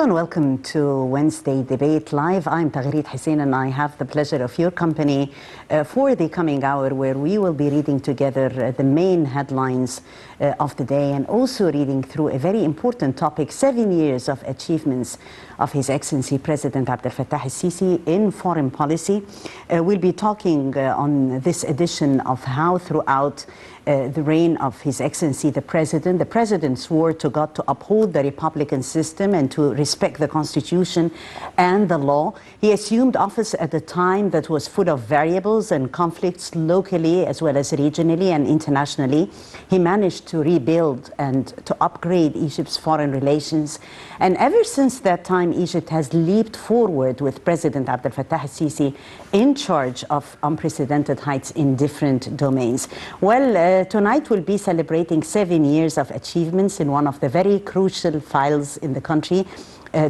and welcome to Wednesday Debate Live. I'm Taghreed Hussein and I have the pleasure of your company for the coming hour, where we will be reading together the main headlines of the day and also reading through a very important topic, 7 years of achievements of His Excellency President Abdel Fattah al-Sisi in foreign policy. We'll be talking on this edition of how throughout the reign of His Excellency the President swore to God to uphold the Republican system and to respect the Constitution and the law. He assumed office at a time that was full of variables and conflicts locally as well as regionally and internationally. He managed to rebuild and to upgrade Egypt's foreign relations. And ever since that time, Egypt has leaped forward with President Abdel Fattah al-Sisi in charge of unprecedented heights in different domains. Well, tonight we'll be celebrating 7 years of achievements in one of the very crucial files in the country.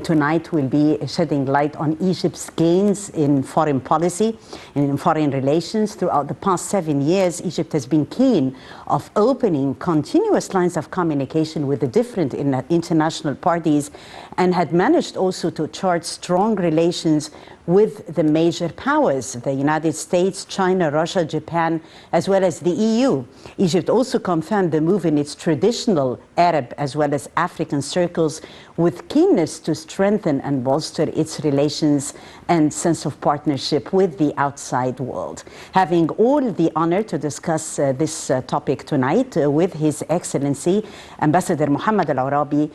Tonight we'll be shedding light on Egypt's gains in foreign policy and in foreign relations. Throughout the past 7 years, Egypt has been keen of opening continuous lines of communication with the different international parties and had managed also to chart strong relations with the major powers, the United States, China, Russia, Japan, as well as the EU. Egypt also confirmed the move in its traditional Arab as well as African circles with keenness to strengthen and bolster its relations and sense of partnership with the outside world. Having all the honor to discuss this topic tonight with His Excellency Ambassador Mohamed Oraby,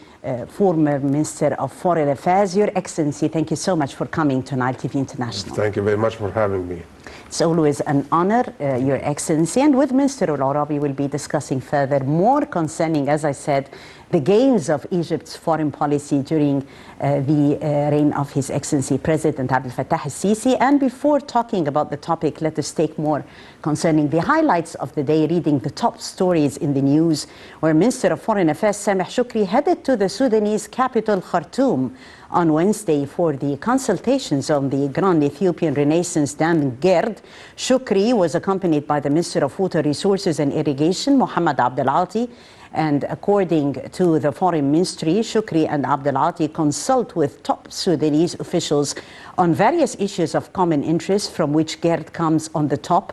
former Minister of Foreign Affairs. Your Excellency, thank you so much for coming to Nile TV International. Thank you very much for having me. It's always an honor, Your Excellency. And with Minister Oraby, we'll be discussing further more concerning, as I said, the gains of Egypt's foreign policy during the reign of His Excellency President Abdel Fattah al-Sisi. And before talking about the topic, let us take more concerning the highlights of the day, reading the top stories in the news, where Minister of Foreign Affairs Sameh Shoukry headed to the Sudanese capital Khartoum on Wednesday for the consultations on the Grand Ethiopian Renaissance Dam Gerd. Shoukry was accompanied by the Minister of Water Resources and Irrigation, Mohamed Abdelati. And according to the Foreign Ministry, Shoukry and Abdelati consult with top Sudanese officials on various issues of common interest, from which Gerd comes on the top.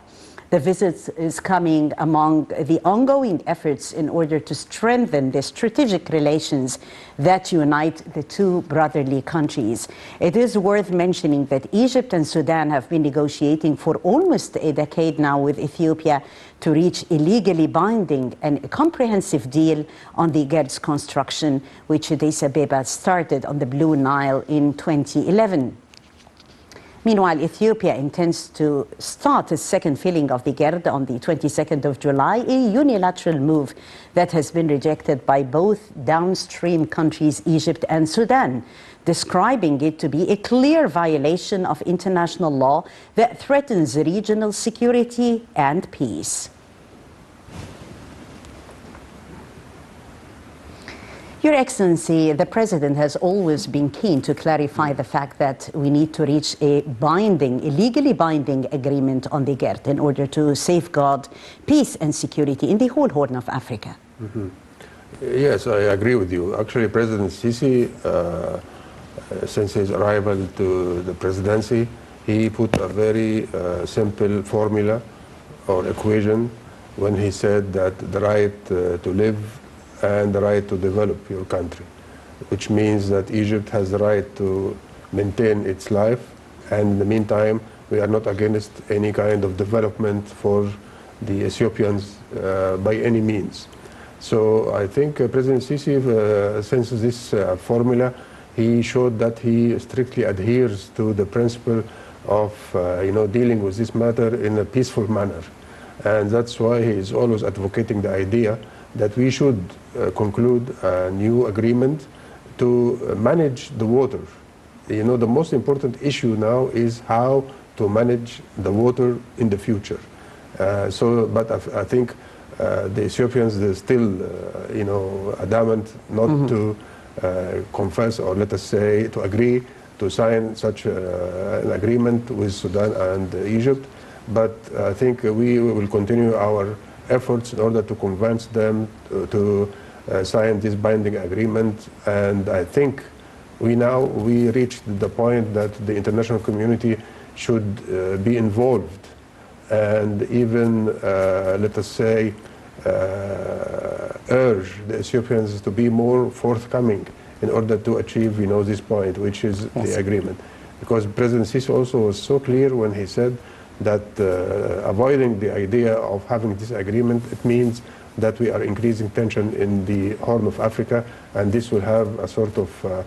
The visit is coming among the ongoing efforts in order to strengthen the strategic relations that unite the two brotherly countries. It is worth mentioning that Egypt and Sudan have been negotiating for almost a decade now with Ethiopia to reach a legally binding and a comprehensive deal on the Gerd's construction, which Addis Ababa started on the Blue Nile in 2011. Meanwhile, Ethiopia intends to start a second filling of the Gerd on the 22nd of July, a unilateral move that has been rejected by both downstream countries, Egypt and Sudan, describing it to be a clear violation of international law that threatens regional security and peace. Your Excellency, the President has always been keen to clarify the fact that we need to reach a legally binding agreement on the Gerd in order to safeguard peace and security in the whole Horn of Africa. Mm-hmm. Yes, I agree with you. Actually, President Sisi, since his arrival to the presidency, he put a very simple formula or equation when he said that the right to live and the right to develop your country, which means that Egypt has the right to maintain its life, and in the meantime we are not against any kind of development for the Ethiopians by any means. So I think President Sisi, since this formula, he showed that he strictly adheres to the principle of dealing with this matter in a peaceful manner, and that's why he is always advocating the idea that we should conclude a new agreement to manage the water. The most important issue now is how to manage the water in the future. But I think the Ethiopians are still, adamant not to confess, or let us say, to agree to sign such an agreement with Sudan and Egypt. But I think we will continue our efforts in order to convince them to sign this binding agreement. And I think we reached the point that the international community should be involved and even, let us say, urge the Ethiopians to be more forthcoming in order to achieve, this point, which is the agreement. Because President Sisi also was so clear when he said that avoiding the idea of having this agreement, it means that we are increasing tension in the Horn of Africa, and this will have a sort of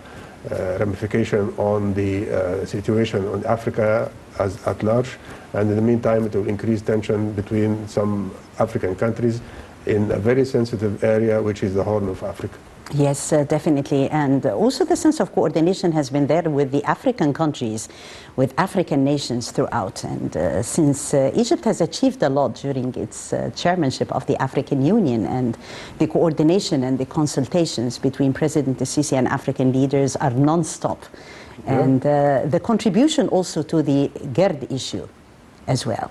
ramification on the situation on Africa at large, and in the meantime it will increase tension between some African countries in a very sensitive area, which is the Horn of Africa. Yes, definitely. And also the sense of coordination has been there with the African countries, with African nations throughout. And since Egypt has achieved a lot during its chairmanship of the African Union, and the coordination and the consultations between President Sisi and African leaders are non-stop. And the contribution also to the GERD issue as well.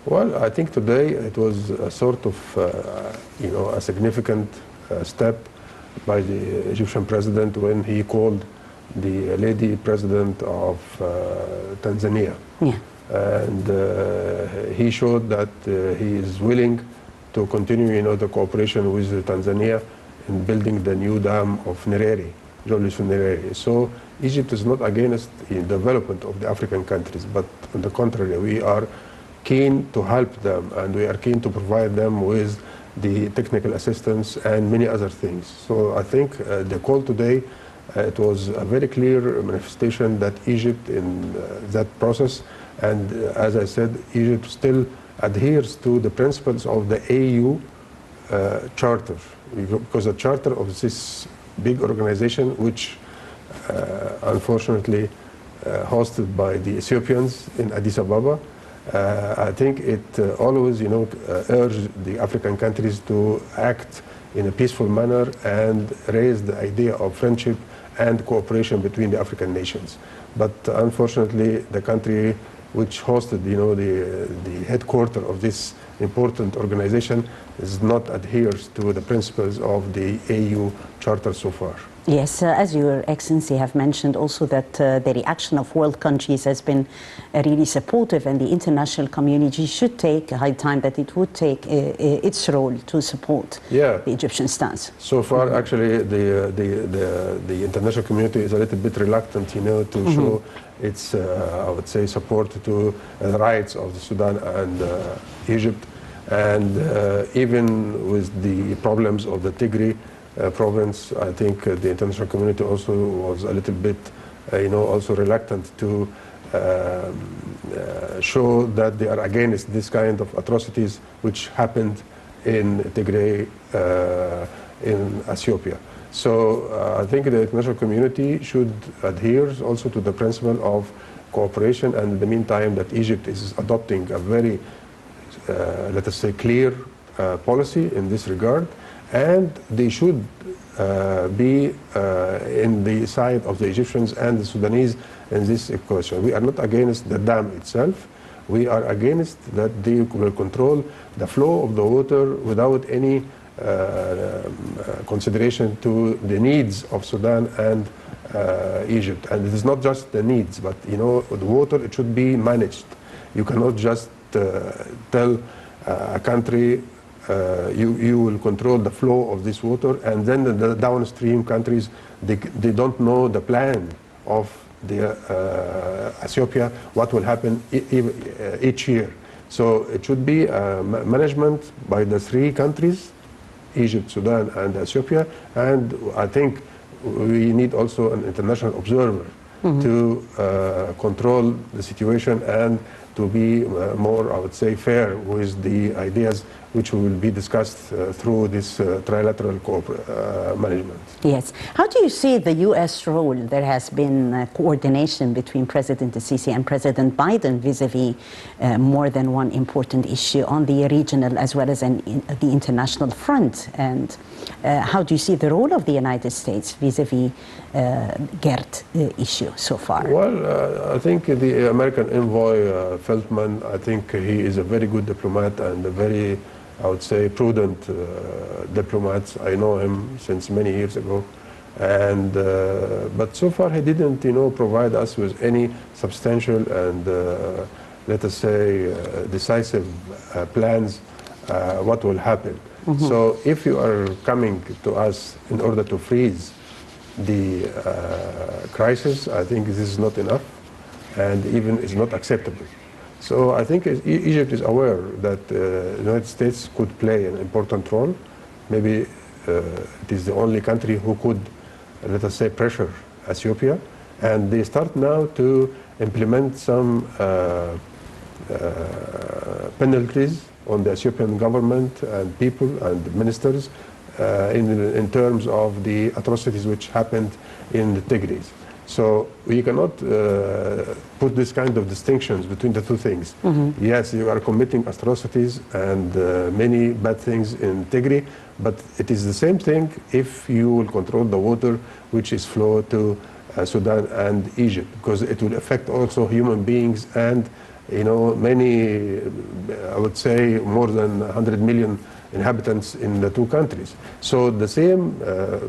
Well, I think today it was a sort of, a significant step by the Egyptian president when he called the lady president of Tanzania. Yeah. And he showed that he is willing to continue, the cooperation with Tanzania in building the new dam of Nyerere, Julius Nyerere. So Egypt is not against the development of the African countries, but on the contrary, we are keen to help them, and we are keen to provide them with the technical assistance and many other things. So I think the call today, it was a very clear manifestation that Egypt in that process, and as I said, Egypt still adheres to the principles of the AU charter, because the charter of this big organization, which unfortunately hosted by the Ethiopians in Addis Ababa, I think it always, urged the African countries to act in a peaceful manner and raise the idea of friendship and cooperation between the African nations. But unfortunately, the country which hosted, the headquarters of this important organization is not adheres to the principles of the AU Charter so far. Yes, as Your Excellency have mentioned also that the reaction of world countries has been really supportive, and the international community should take a high time that it would take its role to support the Egyptian stance. So far, actually, the international community is a little bit reluctant, to show its, I would say, support to the rights of the Sudan and Egypt, and even with the problems of the Tigray province, I think the international community also was a little bit, also reluctant to show that they are against this kind of atrocities which happened in Tigray, in Ethiopia. So I think the international community should adhere also to the principle of cooperation, and in the meantime that Egypt is adopting a very, let us say, clear policy in this regard, and they should be in the side of the Egyptians and the Sudanese in this question. We are not against the dam itself. We are against that they will control the flow of the water without any consideration to the needs of Sudan and Egypt. And it is not just the needs, but the water, it should be managed. You cannot just tell a country you will control the flow of this water, and then the downstream countries, they don't know the plan of the Ethiopia, what will happen each year. So it should be management by the three countries, Egypt, Sudan, and Ethiopia, and I think we need also an international observer to control the situation and to be more, I would say, fair with the ideas which will be discussed through this trilateral management. Yes. How do you see the U.S. role? There has been coordination between President Sisi and President Biden vis-a-vis more than one important issue on the regional as well as the international front. And how do you see the role of the United States vis-a-vis GERD issue so far? Well, I think the American envoy, Feldman, I think he is a very good diplomat and a very, I would say, prudent diplomat. I know him since many years ago. And but so far he didn't, provide us with any substantial and let us say decisive plans what will happen. So if you are coming to us in order to freeze the crisis, I think this is not enough, and even is not acceptable. So I think Egypt is aware that the United States could play an important role. Maybe it is the only country who could, let us say, pressure Ethiopia, and they start now to implement some penalties on the Ethiopian government and people and ministers in terms of the atrocities which happened in the Tigray. So we cannot put this kind of distinctions between the two things. Yes, you are committing atrocities and many bad things in Tigray, but it is the same thing if you will control the water which is flow to Sudan and Egypt, because it will affect also human beings and many, I would say more than 100 million inhabitants in the two countries. So the same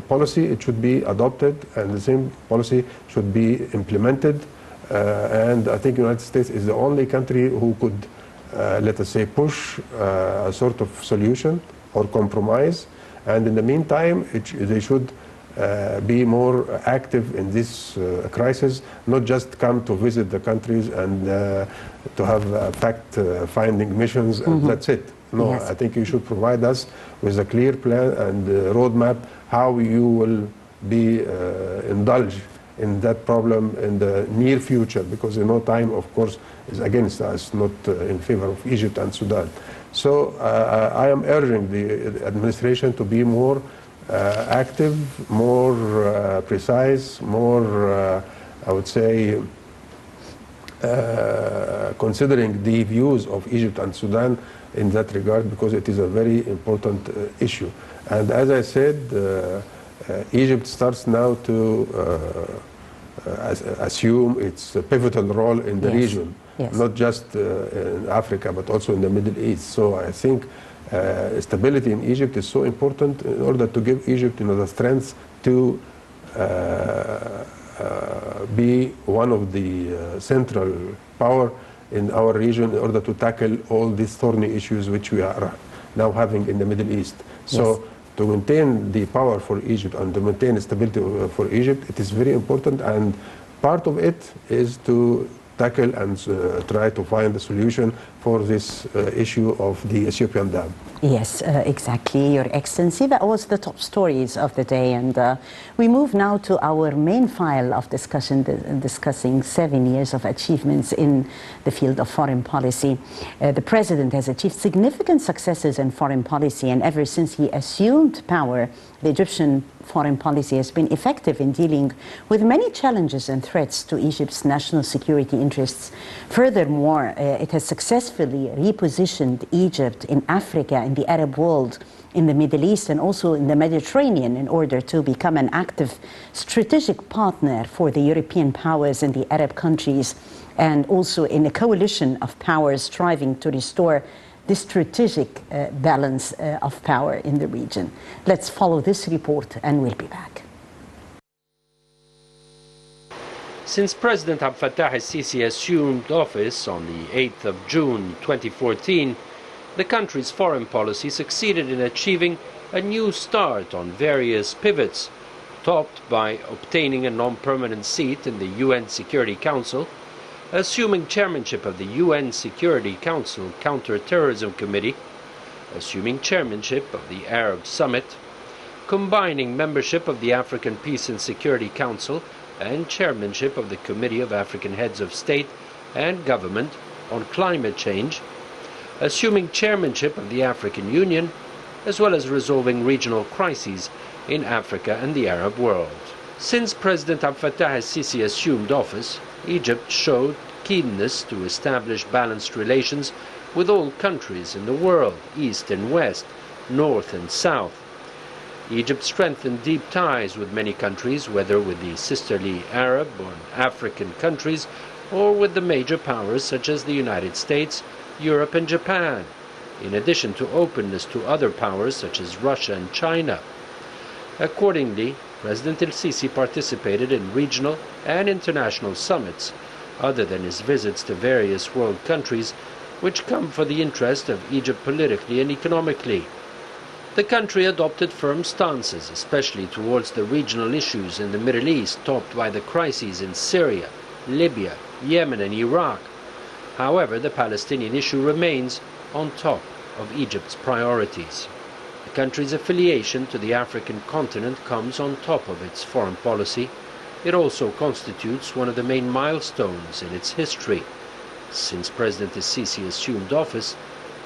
policy, it should be adopted, and the same policy should be implemented. And I think the United States is the only country who could, let us say, push a sort of solution or compromise. And in the meantime, they should be more active in this crisis, not just come to visit the countries and to have fact-finding missions and that's it. No, yes. I think you should provide us with a clear plan and roadmap how you will be indulged in that problem in the near future, because time, of course, is against us, not in favor of Egypt and Sudan. So I am urging the administration to be more active, more precise, more, I would say, considering the views of Egypt and Sudan in that regard, because it is a very important issue. And as I said, Egypt starts now to assume its pivotal role in the region, not just in Africa, but also in the Middle East. So I think stability in Egypt is so important in order to give Egypt the strength to be one of the central power in our region in order to tackle all these thorny issues which we are now having in the Middle East. So to maintain the power for Egypt and to maintain stability for Egypt, it is very important, and part of it is to tackle and try to find a solution for this issue of the Ethiopian dam. Yes, exactly, Your Excellency. That was the top stories of the day, and we move now to our main file of discussion, discussing 7 years of achievements in the field of foreign policy. The President has achieved significant successes in foreign policy, and ever since he assumed power, the Egyptian foreign policy has been effective in dealing with many challenges and threats to Egypt's national security interests. Furthermore, it has successfully repositioned Egypt in Africa, in the Arab world, in the Middle East, and also in the Mediterranean, in order to become an active strategic partner for the European powers in the Arab countries, and also in a coalition of powers striving to restore the strategic balance of power in the region. Let's follow this report and we'll be back. Since President Abdel Fattah el-Sisi assumed office on the 8th of June 2014, the country's foreign policy succeeded in achieving a new start on various pivots, topped by obtaining a non-permanent seat in the UN Security Council, assuming chairmanship of the UN Security Council Counter-Terrorism Committee, assuming chairmanship of the Arab Summit, combining membership of the African Peace and Security Council and chairmanship of the Committee of African Heads of State and Government on Climate Change, assuming chairmanship of the African Union, as well as resolving regional crises in Africa and the Arab world. Since President Abdel Fattah el-Sisi assumed office, Egypt showed keenness to establish balanced relations with all countries in the world, East and West, North and South. Egypt strengthened deep ties with many countries, whether with the sisterly Arab or African countries, or with the major powers such as the United States, Europe and Japan, in addition to openness to other powers such as Russia and China. Accordingly, President el-Sisi participated in regional and international summits, other than his visits to various world countries, which come for the interest of Egypt politically and economically. The country adopted firm stances, especially towards the regional issues in the Middle East, topped by the crises in Syria, Libya, Yemen and Iraq. However, the Palestinian issue remains on top of Egypt's priorities. The country's affiliation to the African continent comes on top of its foreign policy. It also constitutes one of the main milestones in its history. Since President el-Sisi assumed office,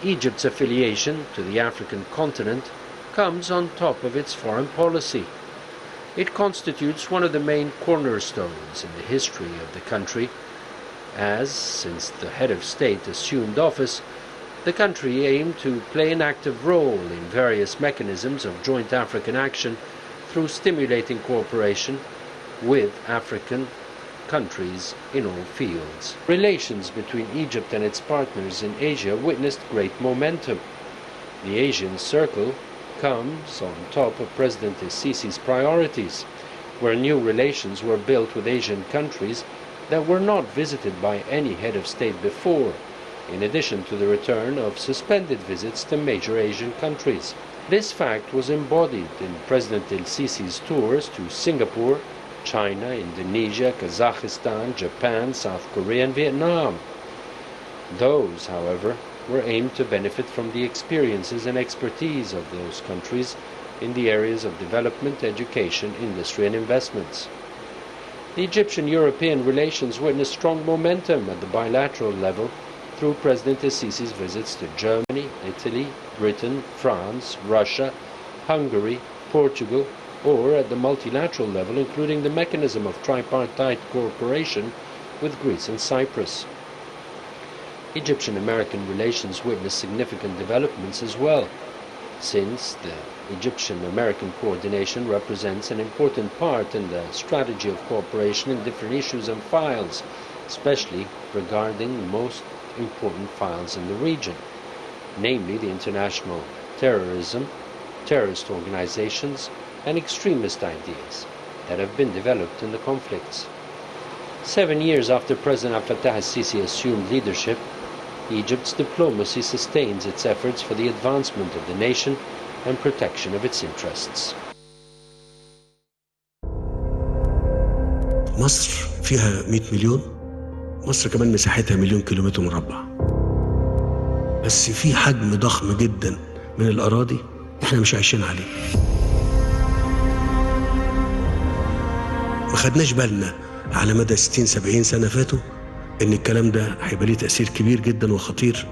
Egypt's affiliation to the African continent comes on top of its foreign policy. It constitutes one of the main cornerstones in the history of the country, as, since the head of state assumed office, the country aimed to play an active role in various mechanisms of joint African action through stimulating cooperation with African countries in all fields. Relations between Egypt and its partners in Asia witnessed great momentum. The Asian Circle comes on top of President el-Sisi's priorities, where new relations were built with Asian countries that were not visited by any head of state before, in addition to the return of suspended visits to major Asian countries. This fact was embodied in President el-Sisi's tours to Singapore, China, Indonesia, Kazakhstan, Japan, South Korea and Vietnam. Those, however, were aimed to benefit from the experiences and expertise of those countries in the areas of development, education, industry and investments. The Egyptian-European relations witnessed strong momentum at the bilateral level through President el-Sisi's visits to Germany, Italy, Britain, France, Russia, Hungary, Portugal, or at the multilateral level, including the mechanism of tripartite cooperation with Greece and Cyprus. Egyptian-American relations witnessed significant developments as well, since the Egyptian-American coordination represents an important part in the strategy of cooperation in different issues and files, especially regarding the most important files in the region, namely the international terrorism, terrorist organizations, and extremist ideas that have been developed in the conflicts. 7 years after President Abdel Fattah el-Sisi assumed leadership, Egypt's diplomacy sustains its efforts for the advancement of the nation and protection of its interests. مصر فيها 100 مليون، مصر كمان مساحتها 1,000,000 كيلومتر مربع. بس في حجم ضخم جدا من الأراضي احنا مش عايشين عليه. ما خدناش بالنا على مدى 60-70 سنة فاتوا إن الكلام ده هيبقى ليه تأثير كبير جدا وخطير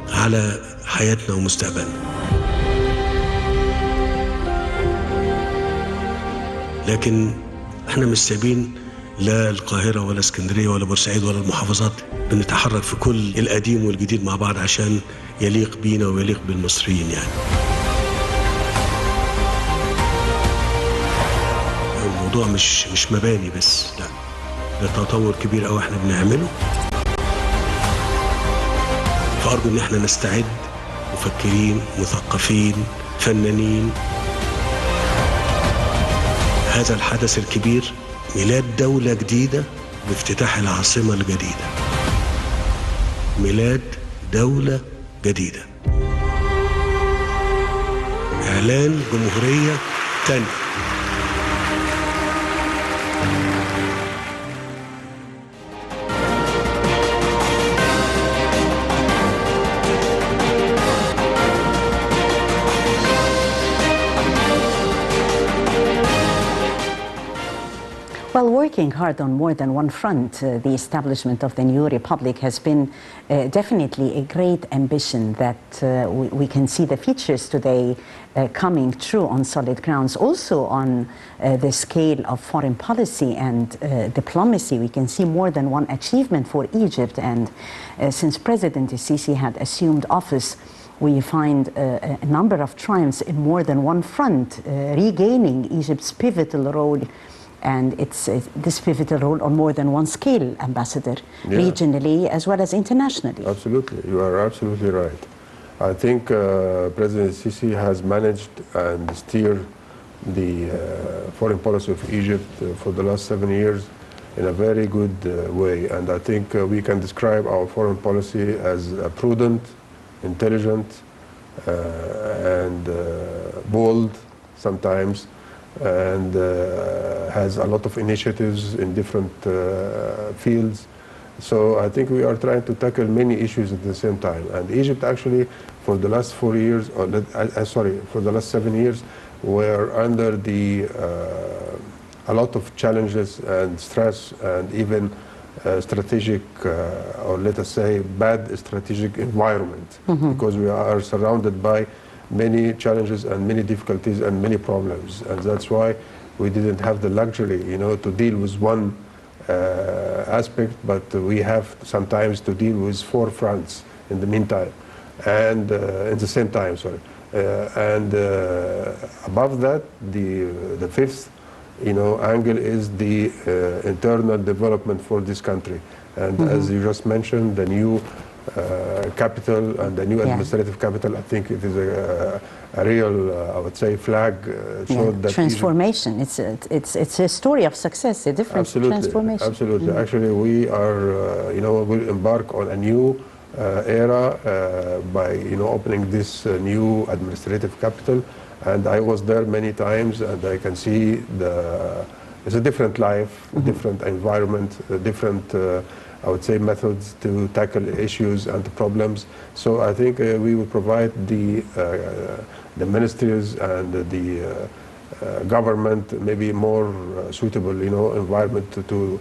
على حياتنا ومستقبلنا. لكن احنا مش سايبين لا القاهرة ولا اسكندرية ولا بورسعيد ولا المحافظات، بنتحرك في كل القديم والجديد مع بعض عشان يليق بينا ويليق بالمصريين يعني. الموضوع مش مباني بس، لا ده تطور كبير قوي احنا بنعمله. فأرجو ان احنا نستعد مفكرين مثقفين فنانين. هذا الحدث الكبير ميلاد دولة جديدة بافتتاح العاصمة الجديدة. ميلاد دولة جديدة. إعلان جمهورية تانية. Well, working hard on more than one front, the establishment of the new republic has been definitely a great ambition that we can see the features today coming true on solid grounds. Also on the scale of foreign policy and diplomacy, we can see more than one achievement for Egypt. And since President el-Sisi had assumed office, we find a number of triumphs in more than one front, regaining Egypt's pivotal role. And it's this pivotal role on more than one scale, Ambassador, regionally as well as internationally. Absolutely, you are absolutely right. I think President Sisi has managed and steered the foreign policy of Egypt for the last 7 years in a very good way. And I think we can describe our foreign policy as prudent, intelligent, and bold sometimes, and has a lot of initiatives in different fields. So I think we are trying to tackle many issues at the same time. And Egypt actually, for the last 4 years, or for the last 7 years, were under a lot of challenges and stress, and even strategic, or let us say, bad strategic environment, because we are surrounded by many challenges and many difficulties and many problems. And that's why we didn't have the luxury, to deal with one aspect, but we have sometimes to deal with 4 fronts in the meantime, and at the same time, and above that, the fifth angle is the internal development for this country. And as you just mentioned, the new capital and the new administrative capital, I think it is a real, I would say, flag showed that transformation. It's a story of success, a different transformation. Absolutely. Actually, we are, we'll embark on a new era by, opening this new administrative capital. And I was there many times, and I can see it's a different life, different environment, different, I would say, methods to tackle issues and problems. So I think we will provide the ministries and the government maybe more suitable, environment to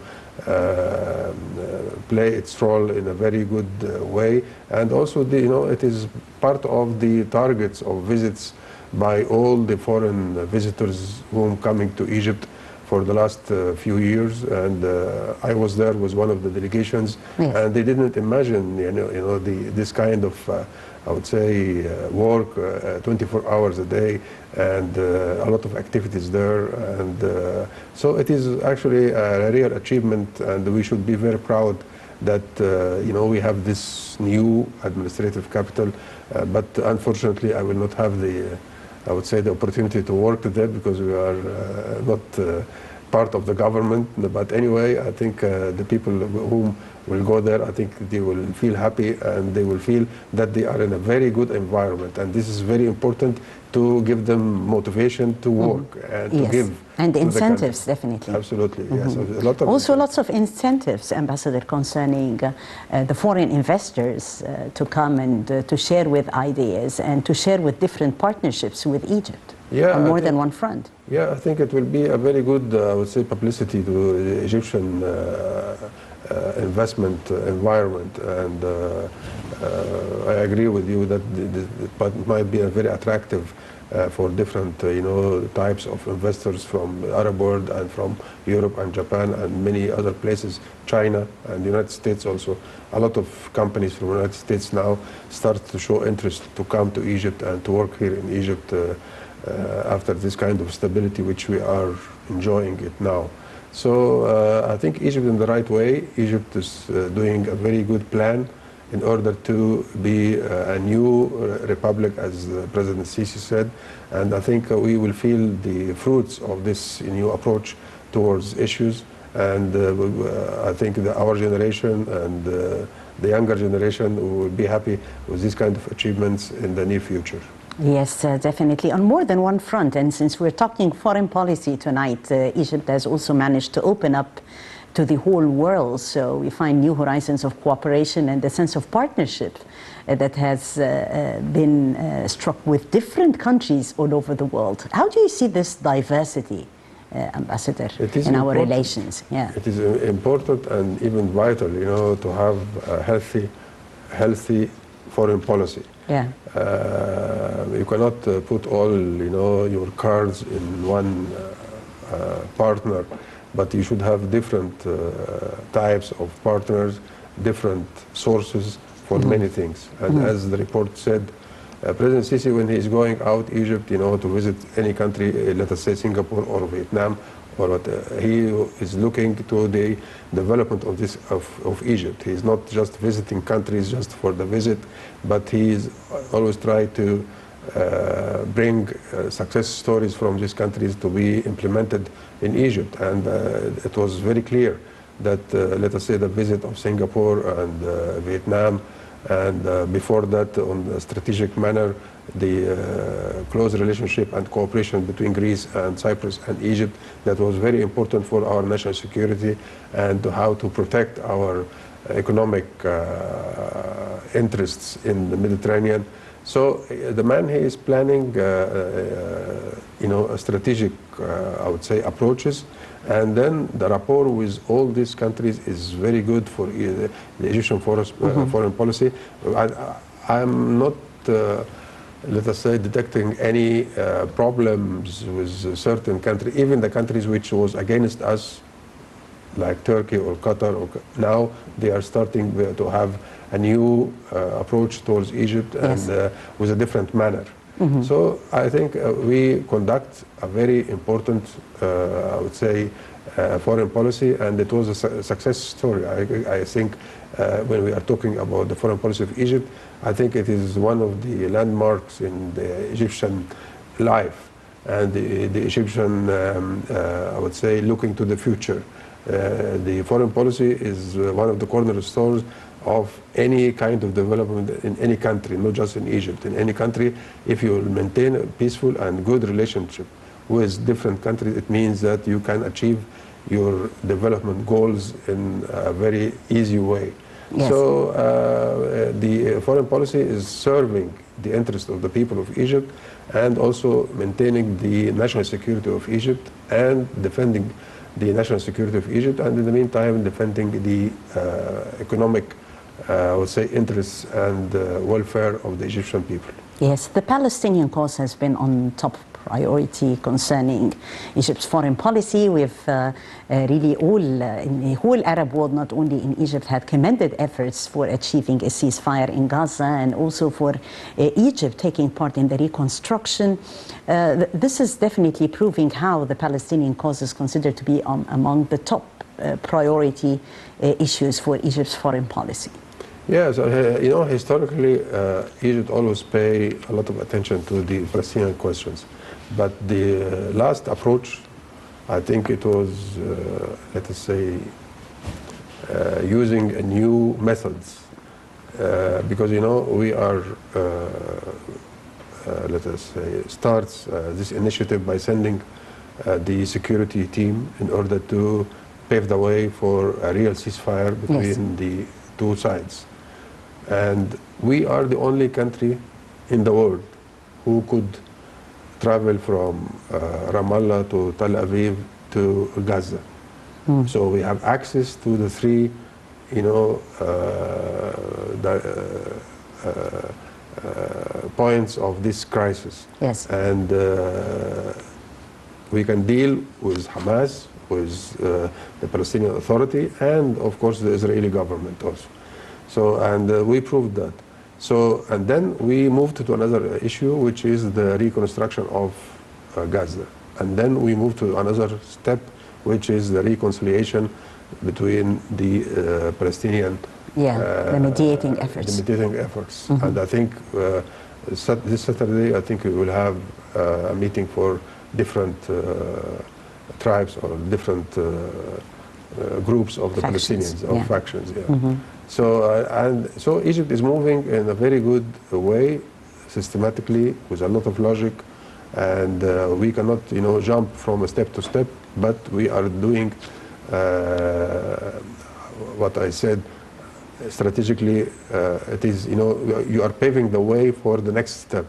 play its role in a very good way. And also, it is part of the targets of visits by all the foreign visitors whom coming to Egypt for the last few years, and I was there with one of the delegations, and they didn't imagine, this kind of, I would say, work 24 hours a day, and a lot of activities there, and so it is actually a real achievement, and we should be very proud that we have this new administrative capital, but unfortunately I will not have I would say the opportunity to work there because we are not part of the government. But anyway, I think the people whom will go there, I think they will feel happy, and they will feel that they are in a very good environment. And this is very important to give them motivation to work and to give. And incentives, definitely. Absolutely, yes. Lots of incentives, Ambassador, concerning the foreign investors to come and to share with ideas and to share with different partnerships with Egypt on more than one front. Yeah, I think it will be a very good, I would say, publicity to the Egyptian investment environment, and I agree with you that it might be a very attractive for different types of investors from the Arab world and from Europe and Japan and many other places, China and the United States also. A lot of companies from the United States now start to show interest to come to Egypt and to work here in Egypt after this kind of stability which we are enjoying it now. So I think Egypt in the right way. Egypt is doing a very good plan in order to be a new republic, as President Sisi said. And I think we will feel the fruits of this new approach towards issues. And I think our generation and the younger generation will be happy with these kind of achievements in the near future. Yes, definitely, on more than one front. And since we're talking foreign policy tonight, Egypt has also managed to open up to the whole world. So we find new horizons of cooperation and a sense of partnership that has been struck with different countries all over the world. How do you see this diversity, Ambassador, in our relations? Yeah. It is important and even vital, to have a healthy foreign policy. Yeah. You cannot put all, your cards in one partner, but you should have different types of partners, different sources for many things. And as the report said, President Sisi, when he is going out Egypt, to visit any country, let us say Singapore or Vietnam, or what, he is looking to the development of Egypt. He is not just visiting countries just for the visit, but he is always trying to bring success stories from these countries to be implemented in Egypt. And it was very clear that, let us say, the visit of Singapore and Vietnam, and before that, on a strategic manner, the close relationship and cooperation between Greece and Cyprus and Egypt, that was very important for our national security and how to protect our economic interests in the Mediterranean. So the man, he is planning, a strategic, I would say, approaches, and then the rapport with all these countries is very good for the Egyptian foreign policy. I'm not, let us say, detecting any problems with certain countries, even the countries which was against us, like Turkey or Qatar. Now they are starting to have a new approach towards Egypt, Yes. and with a different manner. So I think we conduct a very important, I would say, foreign policy, and it was a success story. I think when we are talking about the foreign policy of Egypt, I think it is one of the landmarks in the Egyptian life, and the Egyptian, I would say, looking to the future. The foreign policy is one of the cornerstones of any kind of development in any country, not just in Egypt. In any country, if you maintain a peaceful and good relationship with different countries, it means that you can achieve your development goals in a very easy way. Yes. So the foreign policy is serving the interest of the people of Egypt, and also maintaining the national security of Egypt and defending the national security of Egypt, and in the meantime defending the economic, I would say, interests and welfare of the Egyptian people. Yes, the Palestinian cause has been on top priority concerning Egypt's foreign policy. We've really all, in the whole Arab world, not only in Egypt, had commended efforts for achieving a ceasefire in Gaza, and also for Egypt taking part in the reconstruction. This is definitely proving how the Palestinian cause is considered to be among the top priority issues for Egypt's foreign policy. Yes, historically, Egypt always pay a lot of attention to the Palestinian questions. But the last approach, I think it was, let us say, using new methods. Because, we are, let us say, starts this initiative by sending the security team in order to pave the way for a real ceasefire between the two sides. And we are the only country in the world who could travel from Ramallah to Tel Aviv to Gaza. So we have access to the three, points of this crisis. Yes. And we can deal with Hamas, with the Palestinian Authority, and of course the Israeli government also. So, and we proved that. So, and then we moved to another issue, which is the reconstruction of Gaza. And then we moved to another step, which is the reconciliation between the Palestinian, the mediating efforts. The mediating efforts. And I think this Saturday, I think we will have a meeting for different tribes or different groups of the Factions, Palestinians, or factions. So Egypt is moving in a very good way, systematically, with a lot of logic, and we cannot, jump from step to step, but we are doing what I said strategically. It is, you are paving the way for the next step,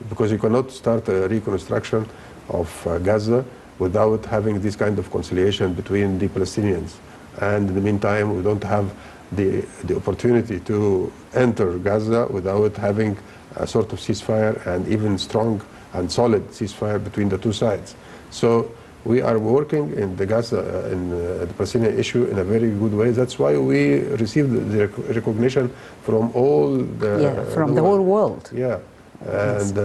because you cannot start a reconstruction of Gaza without having this kind of conciliation between the Palestinians. And in the meantime, we don't have the opportunity to enter Gaza without having a sort of ceasefire, and even strong and solid ceasefire between the two sides. So we are working in the Gaza, in the Palestinian issue, in a very good way. That's why we received the recognition from all the whole world. Yeah, and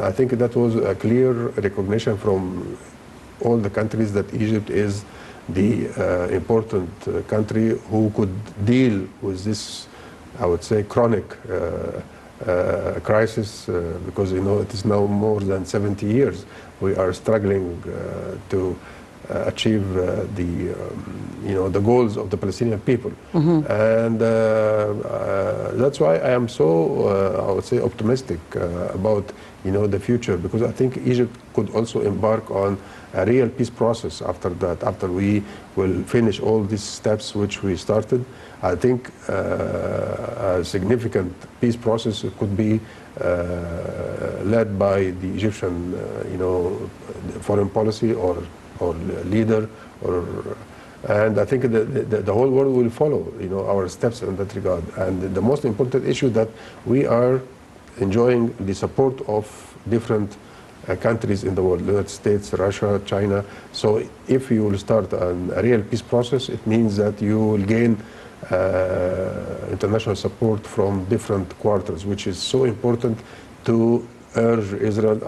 I think that was a clear recognition from all the countries that Egypt is the important country who could deal with this, I would say, chronic crisis because it is now more than 70 years we are struggling to achieve the goals of the Palestinian people, and that's why I am so I would say optimistic about the future, because I think Egypt could also embark on a real peace process after that. After we will finish all these steps which we started, I think a significant peace process could be led by the Egyptian, foreign policy or leader, and I think the whole world will follow, our steps in that regard. And the most important issue that we are enjoying the support of different countries in the world, United States, Russia, China. So if you will start a real peace process, it means that you will gain international support from different quarters, which is so important to urge Israel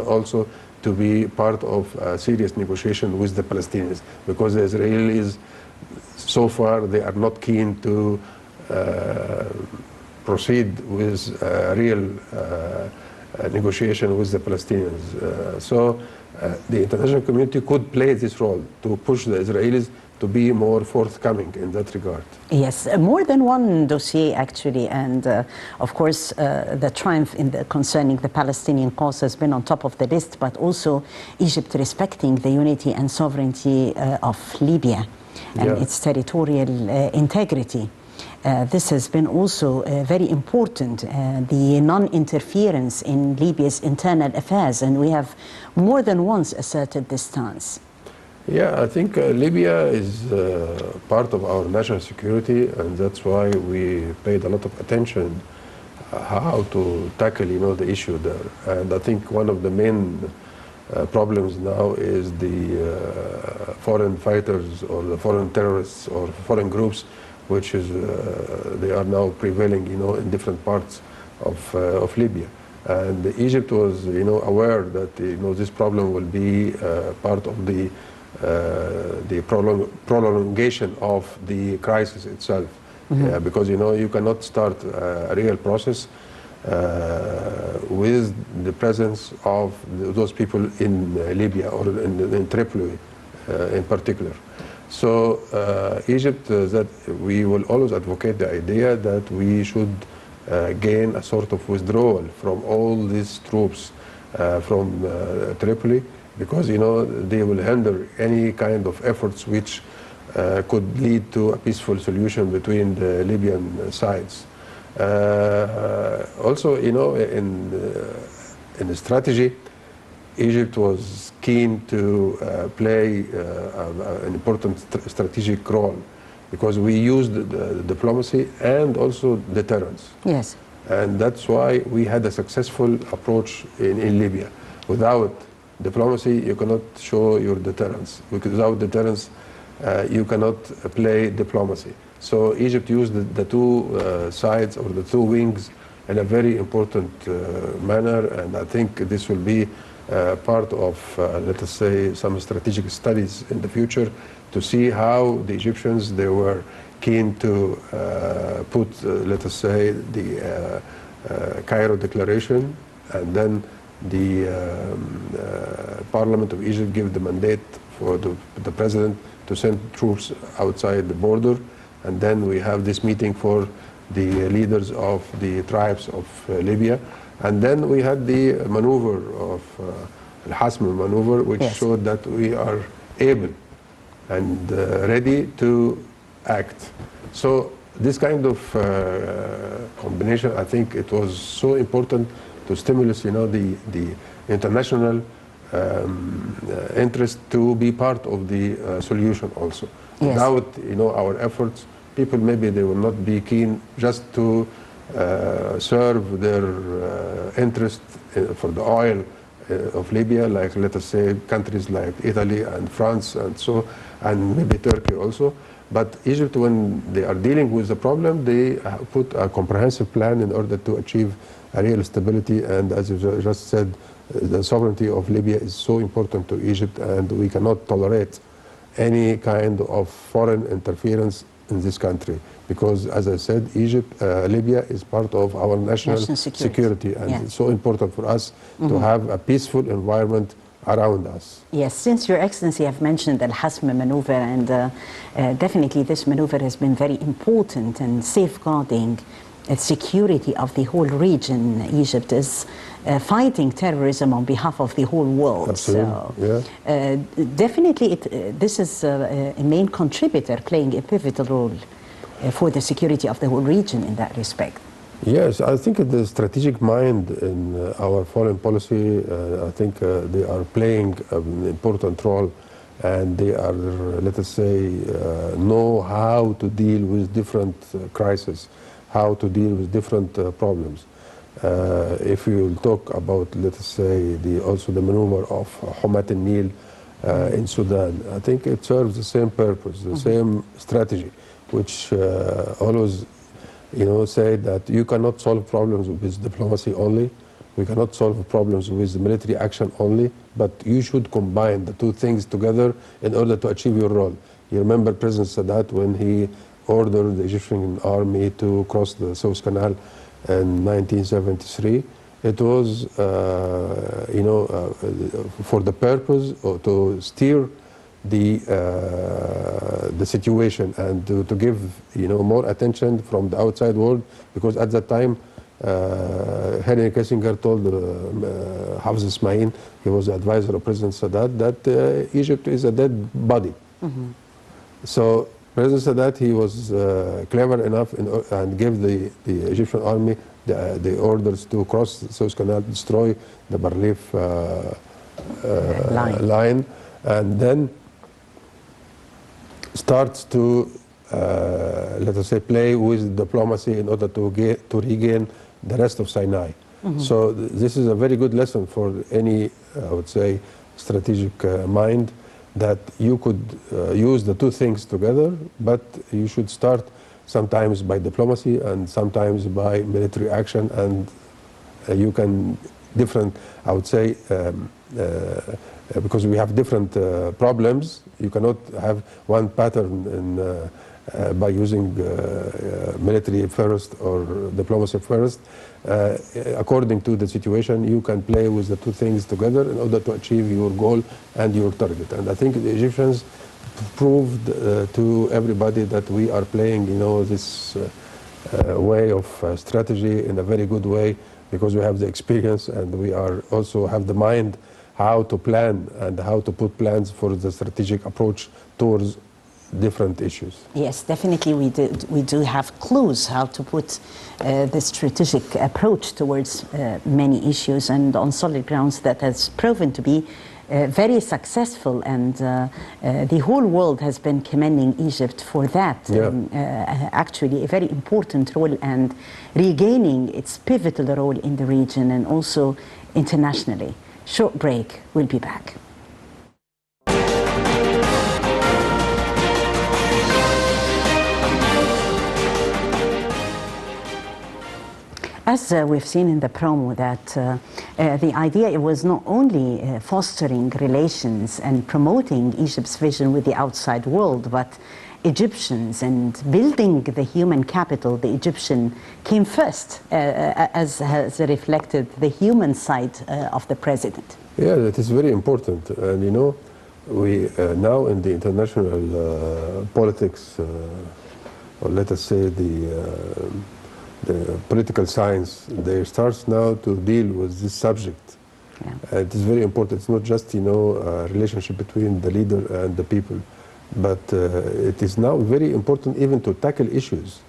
also to be part of a serious negotiation with the Palestinians, because the Israelis, so far, they are not keen to proceed with a real negotiation with the Palestinians. So the international community could play this role to push the Israelis to be more forthcoming in that regard. Yes, more than one dossier actually, and of course the triumph concerning the Palestinian cause has been on top of the list, but also Egypt respecting the unity and sovereignty of Libya and its territorial integrity. This has been also very important, the non-interference in Libya's internal affairs, and we have more than once asserted this stance. Yeah, I think Libya is part of our national security, and that's why we paid a lot of attention how to tackle, the issue there. And I think one of the main problems now is the foreign fighters or the foreign terrorists or foreign groups, which is they are now prevailing, in different parts of Libya. And Egypt was, aware that, this problem will be part of the prolongation of the crisis itself, because you cannot start a real process with the presence of those people in Libya or in Tripoli in particular. So Egypt, that we will always advocate the idea that we should gain a sort of withdrawal from all these troops from Tripoli, because they will hinder any kind of efforts which could lead to a peaceful solution between the Libyan sides. Also, in the strategy, Egypt was keen to play an important strategic role, because we used diplomacy and also deterrence. Yes. And that's why we had a successful approach in Libya. Without diplomacy, you cannot show your deterrence. Without deterrence, you cannot play diplomacy. So Egypt used the two sides or the two wings in a very important manner, and I think this will be part of, let us say, some strategic studies in the future to see how the Egyptians, they were keen to put, let us say, the Cairo Declaration, and then the Parliament of Egypt gave the mandate for the president to send troops outside the border, and then we have this meeting for the leaders of the tribes of Libya, and then we had the maneuver of Al-Hasm maneuver, which showed that we are able and ready to act. So this kind of combination, I think it was so important to stimulate, the international interest to be part of the solution also. Yes. Without, our efforts, people maybe they will not be keen just to serve their interest for the oil of Libya, like, let us say, countries like Italy and France and maybe Turkey also. But Egypt, when they are dealing with the problem, they put a comprehensive plan in order to achieve a real stability. And as you just said, the sovereignty of Libya is so important to Egypt, and we cannot tolerate any kind of foreign interference in this country, because as I said, Libya is part of our national security, and it's so important for us to have a peaceful environment around us. Yes, since Your Excellency have mentioned the Al-Hasm maneuver, and definitely this maneuver has been very important in safeguarding security of the whole region. Egypt is fighting terrorism on behalf of the whole world. Absolutely. So, definitely this is a main contributor playing a pivotal role for the security of the whole region in that respect. Yes, I think the strategic mind in our foreign policy, I think they are playing an important role, and they are, let us say, know how to deal with different crises, how to deal with different problems. If you talk about, let us say, also the maneuver of Hamat al-Nil in Sudan, I think it serves the same purpose, the same strategy, which always say that you cannot solve problems with diplomacy only. We cannot solve problems with military action only, but you should combine the two things together in order to achieve your role. You remember President Sadat when he ordered the Egyptian army to cross the Suez Canal in 1973. It was, for the purpose to steer the situation and to give more attention from the outside world, because at that time Henry Kissinger told Hafez Ismail, he was the advisor of President Sadat, that Egypt is a dead body. So President Sadat, he was clever enough and gave the Egyptian army the orders to cross the Suez Canal, destroy the Barleif line, and then starts to, let us say, play with diplomacy in order to regain the rest of Sinai. So this is a very good lesson for any, I would say, strategic mind, that you could use the two things together, but you should start sometimes by diplomacy and sometimes by military action, and you can different, I would say, because we have different problems, you cannot have one pattern by using military first or diplomacy first. According to the situation, you can play with the two things together in order to achieve your goal and your target. And I think the Egyptians proved to everybody that we are playing, this way of strategy in a very good way, because we have the experience and we are also have the mind how to plan and how to put plans for the strategic approach towards different issues. Yes, definitely we do have clues how to put the strategic approach towards many issues, and on solid grounds that has proven to be very successful, and the whole world has been commending Egypt for that. Actually a very important role, and regaining its pivotal role in the region and also internationally. Short break, we'll be back. As we've seen in the promo, that the idea was not only fostering relations and promoting Egypt's vision with the outside world, but Egyptians and building the human capital, the Egyptian came first, as has reflected the human side of the president. Yeah, that is very important. And we now in the international politics, or let us say the political science, they start now to deal with this subject. It is very important. It's not just a relationship between the leader and the people, but it is now very important even to tackle issues.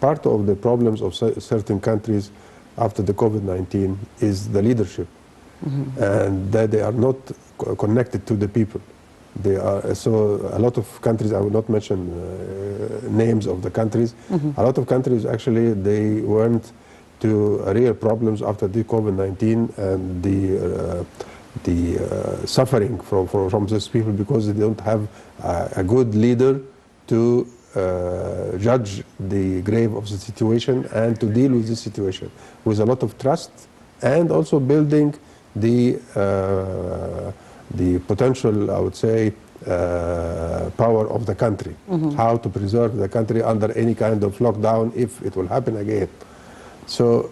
Part of the problems of certain countries after the COVID-19 is the leadership, and that they are not connected to the people. They are, so a lot of countries, I will not mention names of the countries, a lot of countries actually, they went to real problems after the COVID-19 and the suffering from these people, because they don't have a good leader to judge the grave of the situation and to deal with the situation with a lot of trust, and also building the potential, I would say, power of the country, how to preserve the country under any kind of lockdown if it will happen again. So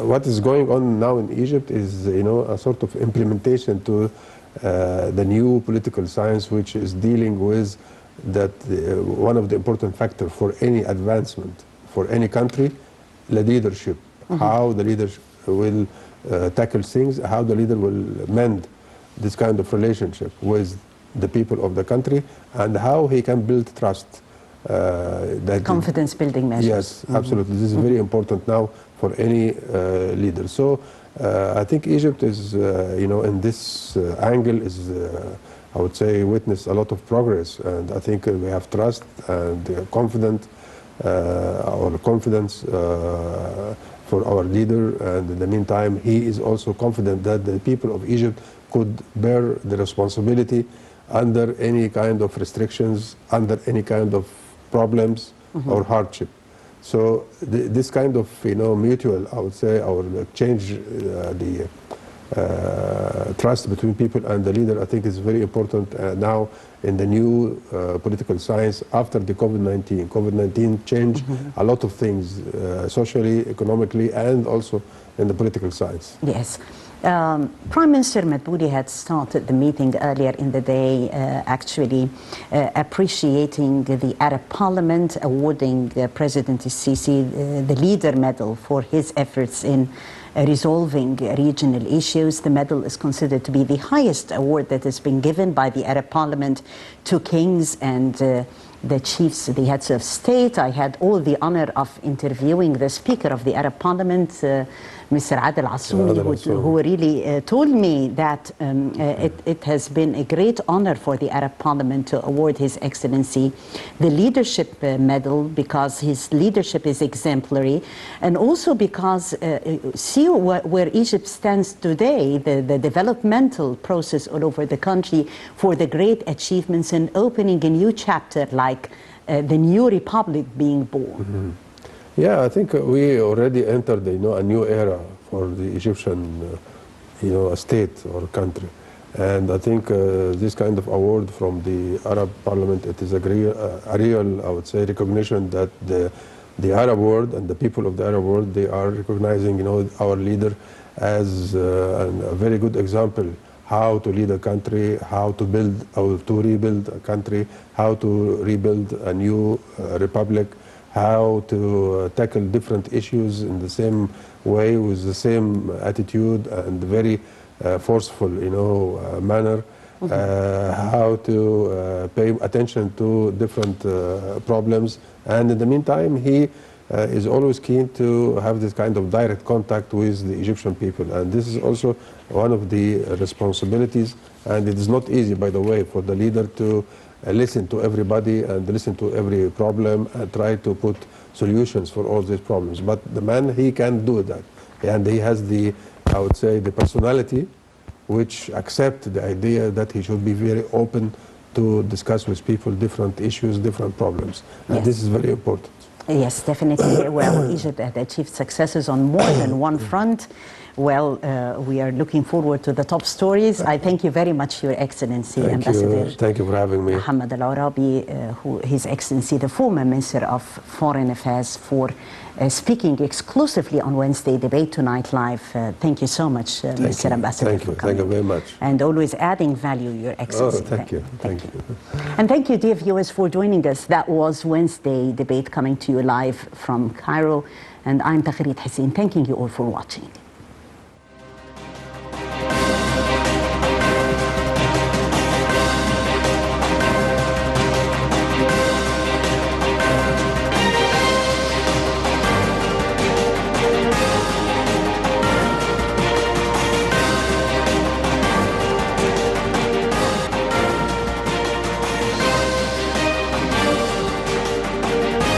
what is going on now in Egypt is, a sort of implementation to the new political science, which is dealing with that one of the important factors for any advancement for any country, the leadership, how the leader will tackle things, how the leader will mend this kind of relationship with the people of the country, and how he can build trust. Confidence building measures. Yes, absolutely. This is very important now for any leader. So I think Egypt is, in this angle is, I would say, witnessed a lot of progress, and I think we have trust and confidence for our leader, and in the meantime, he is also confident that the people of Egypt could bear the responsibility under any kind of restrictions, under any kind of problems or hardship. So this kind of mutual, I would say, or change the trust between people and the leader, I think is very important now in the new political science after the COVID-19. COVID-19 changed a lot of things socially, economically, and also in the political science. Yes. Prime Minister Madbouli had started the meeting earlier in the day, actually appreciating the Arab Parliament, awarding President Sisi the Leader Medal for his efforts in resolving regional issues. The medal is considered to be the highest award that has been given by the Arab Parliament to kings and the chiefs, the heads of state. I had all the honor of interviewing the Speaker of the Arab Parliament, Mr. Adel Assoumi, who really told me that it has been a great honor for the Arab Parliament to award His Excellency the Leadership Medal, because his leadership is exemplary, and also because see where Egypt stands today, the developmental process all over the country, for the great achievements in opening a new chapter like the new republic being born. Yeah, I think we already entered a new era for the Egyptian state or country, and I think this kind of award from the Arab Parliament, it is a real, I would say, recognition that the Arab world and the people of the Arab world, they are recognizing our leader as a very good example how to lead a country, how to build or to rebuild a country, how to rebuild a new republic, how to tackle different issues in the same way with the same attitude and very forceful manner, how to pay attention to different problems, and in the meantime he is always keen to have this kind of direct contact with the Egyptian people, and this is also one of the responsibilities, and it is not easy, by the way, for the leader to listen to everybody and listen to every problem and try to put solutions for all these problems. But the man, he can do that, and he has the, I would say, the personality which accept the idea that he should be very open to discuss with people different issues, different problems, and Yes. this is very important. Yes, definitely. Well, Egypt had achieved successes on more than one front. Well, we are looking forward to the top stories. I thank you very much, Your Excellency, Ambassador. Thank you for having me. Mohamed Oraby, who His Excellency, the former Minister of Foreign Affairs, for speaking exclusively on Wednesday Debate Tonight Live. Thank you so much, Mr. Ambassador, Thank you. for coming. Thank you very much. And always adding value, Your Excellency. Oh, thank you. Thank you. And thank you, dear viewers, for joining us. That was Wednesday Debate coming to you live from Cairo. And I'm Taghreed Hussein, thanking you all for watching.